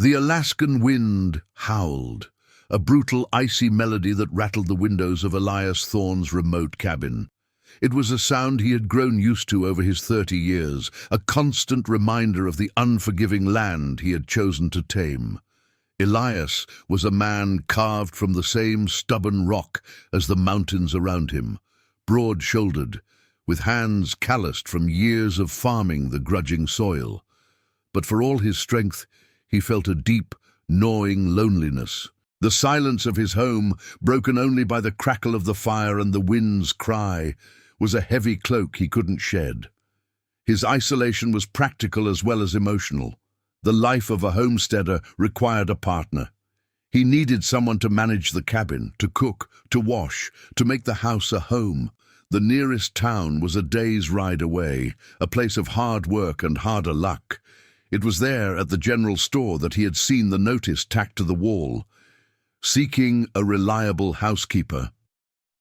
The Alaskan wind howled, a brutal, icy melody that rattled the windows of Elias Thorne's remote cabin. It was a sound he had grown used to over his 30 years, a constant reminder of the unforgiving land he had chosen to tame. Elias was a man carved from the same stubborn rock as the mountains around him, broad-shouldered, with hands calloused from years of farming the grudging soil. But for all his strength, he felt a deep, gnawing loneliness. The silence of his home, broken only by the crackle of the fire and the wind's cry, was a heavy cloak he couldn't shed. His isolation was practical as well as emotional. The life of a homesteader required a partner. He needed someone to manage the cabin, to cook, to wash, to make the house a home. The nearest town was a day's ride away, a place of hard work and harder luck. It was there, at the general store, that he had seen the notice tacked to the wall. Seeking a reliable housekeeper.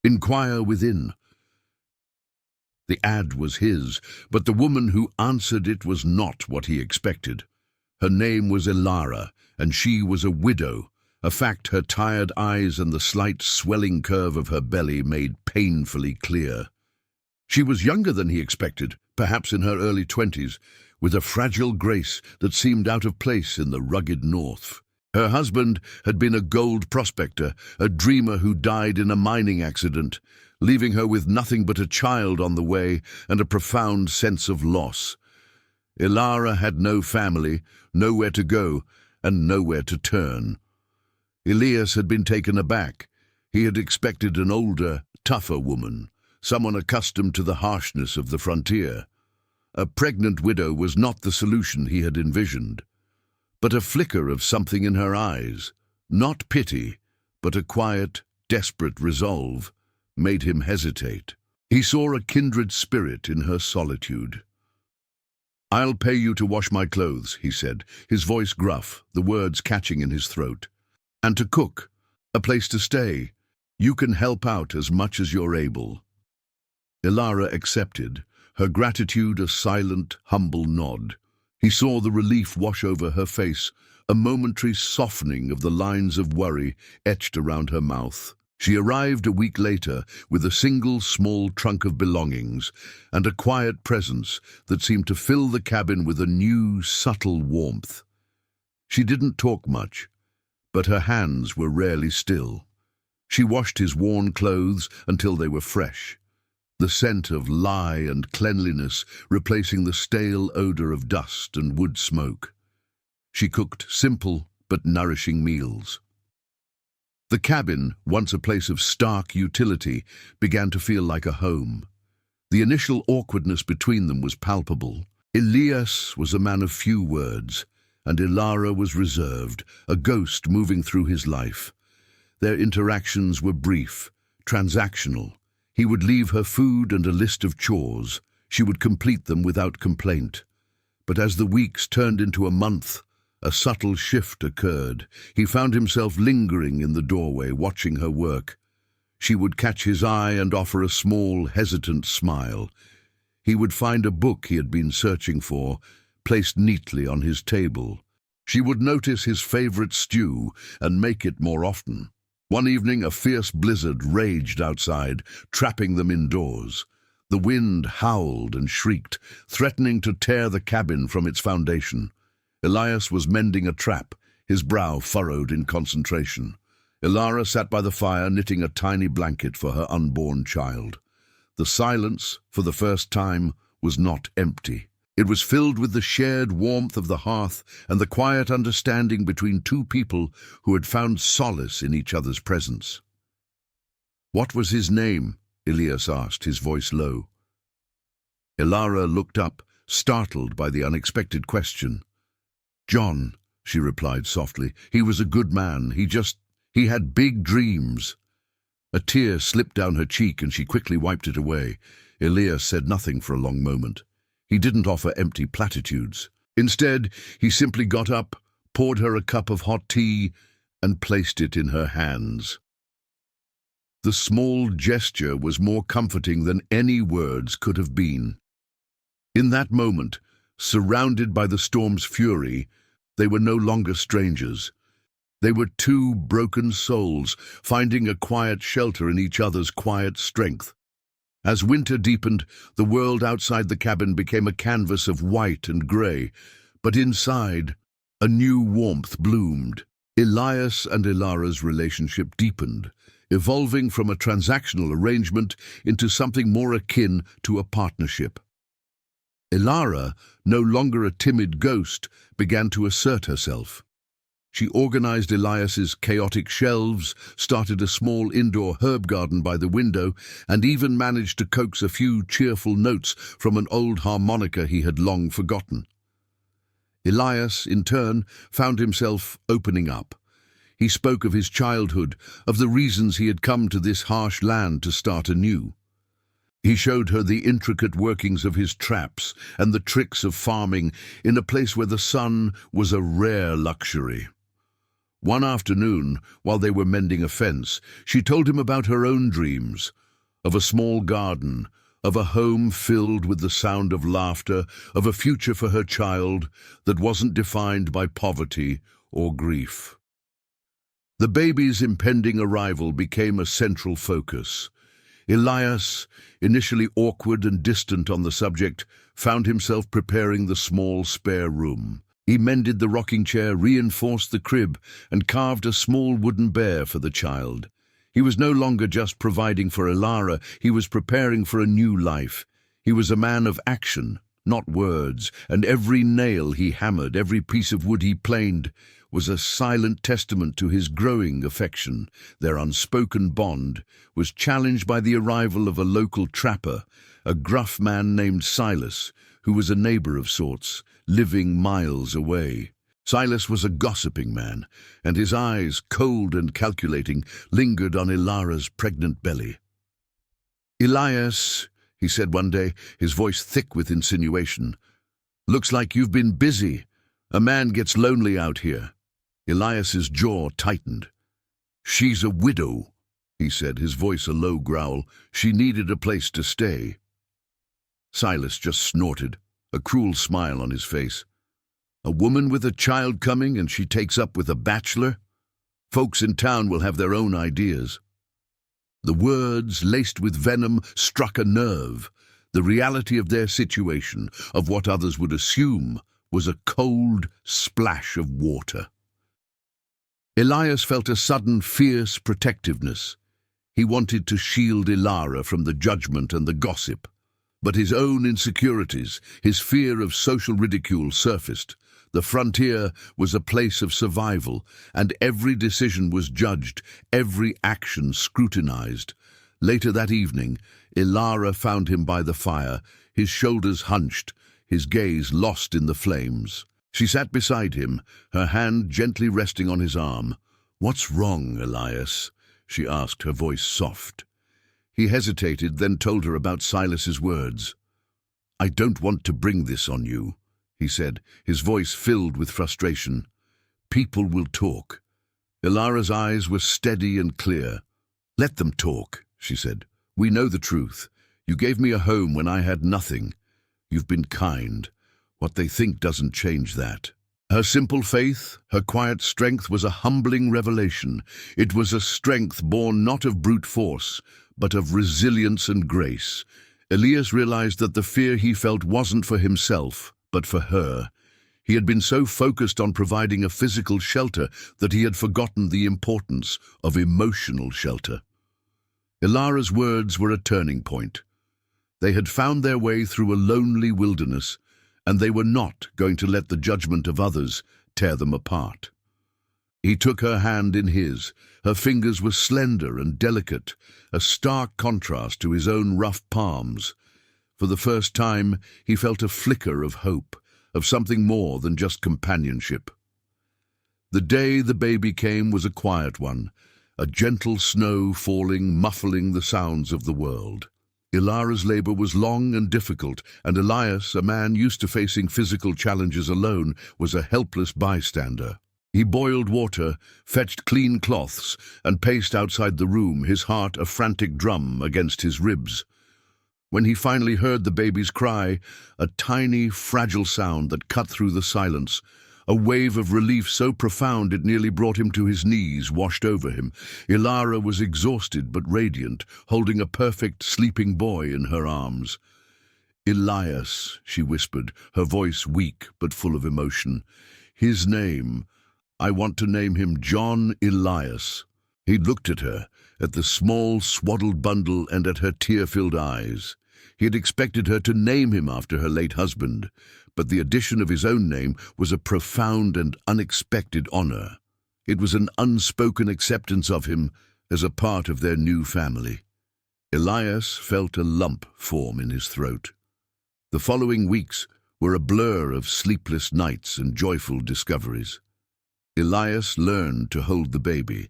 Inquire within. The ad was his, but the woman who answered it was not what he expected. Her name was Elara, and she was a widow, a fact her tired eyes and the slight swelling curve of her belly made painfully clear. She was younger than he expected, perhaps in her early 20s, with a fragile grace that seemed out of place in the rugged north. Her husband had been a gold prospector, a dreamer who died in a mining accident, leaving her with nothing but a child on the way and a profound sense of loss. Elara had no family, nowhere to go, and nowhere to turn. Elias had been taken aback. He had expected an older, tougher woman, someone accustomed to the harshness of the frontier. A pregnant widow was not the solution he had envisioned. But a flicker of something in her eyes, not pity, but a quiet, desperate resolve, made him hesitate. He saw a kindred spirit in her solitude. "I'll pay you to wash my clothes," he said, his voice gruff, the words catching in his throat. "And to cook, a place to stay. You can help out as much as you're able." Elara accepted, her gratitude a silent, humble nod. He saw the relief wash over her face, a momentary softening of the lines of worry etched around her mouth. She arrived a week later with a single small trunk of belongings and a quiet presence that seemed to fill the cabin with a new, subtle warmth. She didn't talk much, but her hands were rarely still. She washed his worn clothes until they were fresh, the scent of lye and cleanliness replacing the stale odor of dust and wood smoke. She cooked simple but nourishing meals. The cabin, once a place of stark utility, began to feel like a home. The initial awkwardness between them was palpable. Elias was a man of few words, and Elara was reserved, a ghost moving through his life. Their interactions were brief, transactional. He would leave her food and a list of chores. She would complete them without complaint. But as the weeks turned into a month, a subtle shift occurred. He found himself lingering in the doorway, watching her work. She would catch his eye and offer a small, hesitant smile. He would find a book he had been searching for, placed neatly on his table. She would notice his favorite stew and make it more often. One evening, a fierce blizzard raged outside, trapping them indoors. The wind howled and shrieked, threatening to tear the cabin from its foundation. Elias was mending a trap, his brow furrowed in concentration. Elara sat by the fire, knitting a tiny blanket for her unborn child. The silence, for the first time, was not empty. It was filled with the shared warmth of the hearth and the quiet understanding between two people who had found solace in each other's presence. "What was his name?" Elias asked, his voice low. Elara looked up, startled by the unexpected question. "John," she replied softly. "He was a good man. He had big dreams." A tear slipped down her cheek and she quickly wiped it away. Elias said nothing for a long moment. He didn't offer empty platitudes. Instead, he simply got up, poured her a cup of hot tea, and placed it in her hands. The small gesture was more comforting than any words could have been. In that moment, surrounded by the storm's fury, They were no longer strangers. They were two broken souls, finding a quiet shelter in each other's quiet strength. As winter deepened, the world outside the cabin became a canvas of white and grey, but inside, a new warmth bloomed. Elias and Ilara's relationship deepened, evolving from a transactional arrangement into something more akin to a partnership. Ilara, no longer a timid ghost, began to assert herself. She organized Elias's chaotic shelves, started a small indoor herb garden by the window, and even managed to coax a few cheerful notes from an old harmonica he had long forgotten. Elias, in turn, found himself opening up. He spoke of his childhood, of the reasons he had come to this harsh land to start anew. He showed her the intricate workings of his traps and the tricks of farming in a place where the sun was a rare luxury. One afternoon, while they were mending a fence, she told him about her own dreams, of a small garden, of a home filled with the sound of laughter, of a future for her child that wasn't defined by poverty or grief. The baby's impending arrival became a central focus. Elias, initially awkward and distant on the subject, found himself preparing the small spare room. He mended the rocking chair, reinforced the crib, and carved a small wooden bear for the child. He was no longer just providing for Ilara, he was preparing for a new life. He was a man of action, not words, and every nail he hammered, every piece of wood he planed, was a silent testament to his growing affection. Their unspoken bond was challenged by the arrival of a local trapper, a gruff man named Silas, who was a neighbor of sorts, living miles away. Silas was a gossiping man, and his eyes, cold and calculating, lingered on Ilara's pregnant belly. "Elias," he said one day, his voice thick with insinuation, "looks like you've been busy. A man gets lonely out here." Elias's jaw tightened. "She's a widow," he said, his voice a low growl. "She needed a place to stay." Silas just snorted, a cruel smile on his face. "A woman with a child coming and she takes up with a bachelor? Folks in town will have their own ideas." The words, laced with venom, struck a nerve. The reality of their situation, of what others would assume, was a cold splash of water. Elias felt a sudden, fierce protectiveness. He wanted to shield Ilara from the judgment and the gossip. But his own insecurities, his fear of social ridicule surfaced. The frontier was a place of survival, and every decision was judged, every action scrutinized. Later that evening, Ilara found him by the fire, his shoulders hunched, his gaze lost in the flames. She sat beside him, her hand gently resting on his arm. "What's wrong, Elias?" she asked, her voice soft. He hesitated, then told her about Silas's words. "I don't want to bring this on you," he said, his voice filled with frustration. "People will talk." Ilara's eyes were steady and clear. "Let them talk," she said. "We know the truth. You gave me a home when I had nothing. You've been kind. What they think doesn't change that." Her simple faith, her quiet strength was a humbling revelation. It was a strength born not of brute force, but of resilience and grace. Elias realized that the fear he felt wasn't for himself, but for her. He had been so focused on providing a physical shelter that he had forgotten the importance of emotional shelter. Ilara's words were a turning point. They had found their way through a lonely wilderness, and they were not going to let the judgment of others tear them apart. He took her hand in his. Her fingers were slender and delicate, a stark contrast to his own rough palms. For the first time, he felt a flicker of hope, of something more than just companionship. The day the baby came was a quiet one, a gentle snow falling, muffling the sounds of the world. Ilara's labor was long and difficult, and Elias, a man used to facing physical challenges alone, was a helpless bystander. He boiled water, fetched clean cloths, and paced outside the room, his heart a frantic drum against his ribs. When he finally heard the baby's cry, a tiny, fragile sound that cut through the silence, A wave of relief so profound it nearly brought him to his knees washed over him. Ilara was exhausted but radiant, holding a perfect sleeping boy in her arms. "Elias," she whispered, her voice weak but full of emotion. "His name, I want to name him John Elias." He looked at her, at the small, swaddled bundle and at her tear-filled eyes. He had expected her to name him after her late husband, but the addition of his own name was a profound and unexpected honor. It was an unspoken acceptance of him as a part of their new family. Elias felt a lump form in his throat. The following weeks were a blur of sleepless nights and joyful discoveries. Elias learned to hold the baby,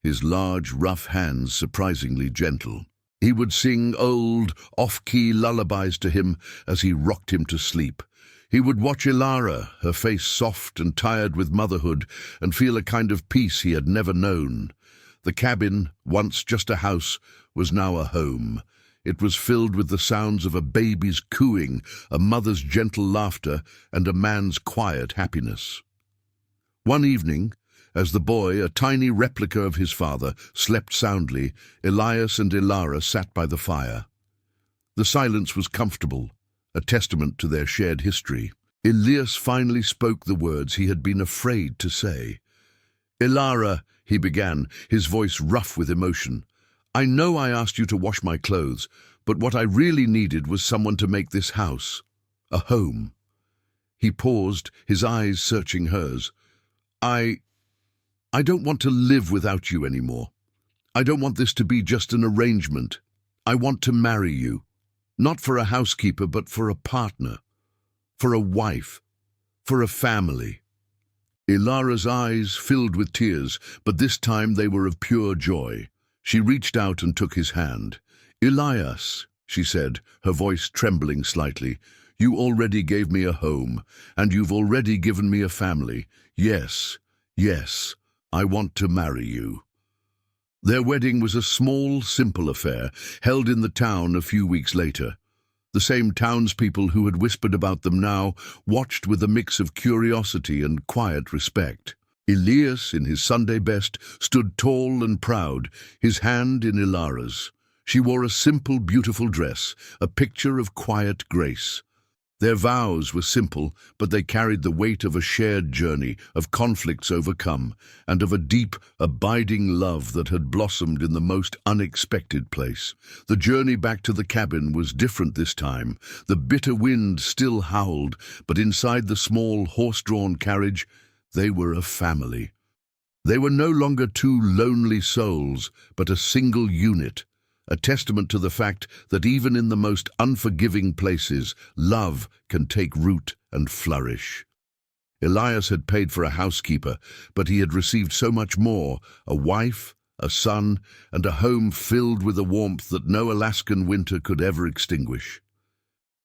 his large, rough hands surprisingly gentle. He would sing old, off-key lullabies to him as he rocked him to sleep. He would watch Ilara, her face soft and tired with motherhood, and feel a kind of peace he had never known. The cabin, once just a house, was now a home. It was filled with the sounds of a baby's cooing, a mother's gentle laughter, and a man's quiet happiness. One evening, as the boy, a tiny replica of his father, slept soundly, Elias and Ilara sat by the fire. The silence was comfortable, a testament to their shared history. Elias finally spoke the words he had been afraid to say. "Ilara," he began, his voice rough with emotion, "I know I asked you to wash my clothes, but what I really needed was someone to make this house a home." He paused, his eyes searching hers. I don't want to live without you anymore. I don't want this to be just an arrangement. I want to marry you. Not for a housekeeper, but for a partner, for a wife, for a family." Ilara's eyes filled with tears, but this time they were of pure joy. She reached out and took his hand. "Elias," she said, her voice trembling slightly, "you already gave me a home, and you've already given me a family. Yes, yes, I want to marry you." Their wedding was a small, simple affair, held in the town a few weeks later. The same townspeople who had whispered about them now watched with a mix of curiosity and quiet respect. Elias, in his Sunday best, stood tall and proud, his hand in Ilara's. She wore a simple, beautiful dress, a picture of quiet grace. Their vows were simple, but they carried the weight of a shared journey, of conflicts overcome, and of a deep, abiding love that had blossomed in the most unexpected place. The journey back to the cabin was different this time. The bitter wind still howled, but inside the small, horse-drawn carriage, they were a family. They were no longer two lonely souls, but a single unit, a testament to the fact that even in the most unforgiving places, love can take root and flourish. Elias had paid for a housekeeper, but he had received so much more, a wife, a son, and a home filled with a warmth that no Alaskan winter could ever extinguish.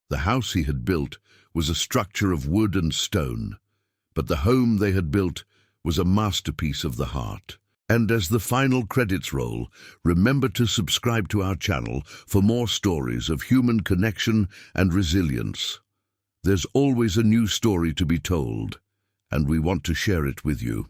The house he had built was a structure of wood and stone, but the home they had built was a masterpiece of the heart. And as the final credits roll, remember to subscribe to our channel for more stories of human connection and resilience. There's always a new story to be told, and we want to share it with you.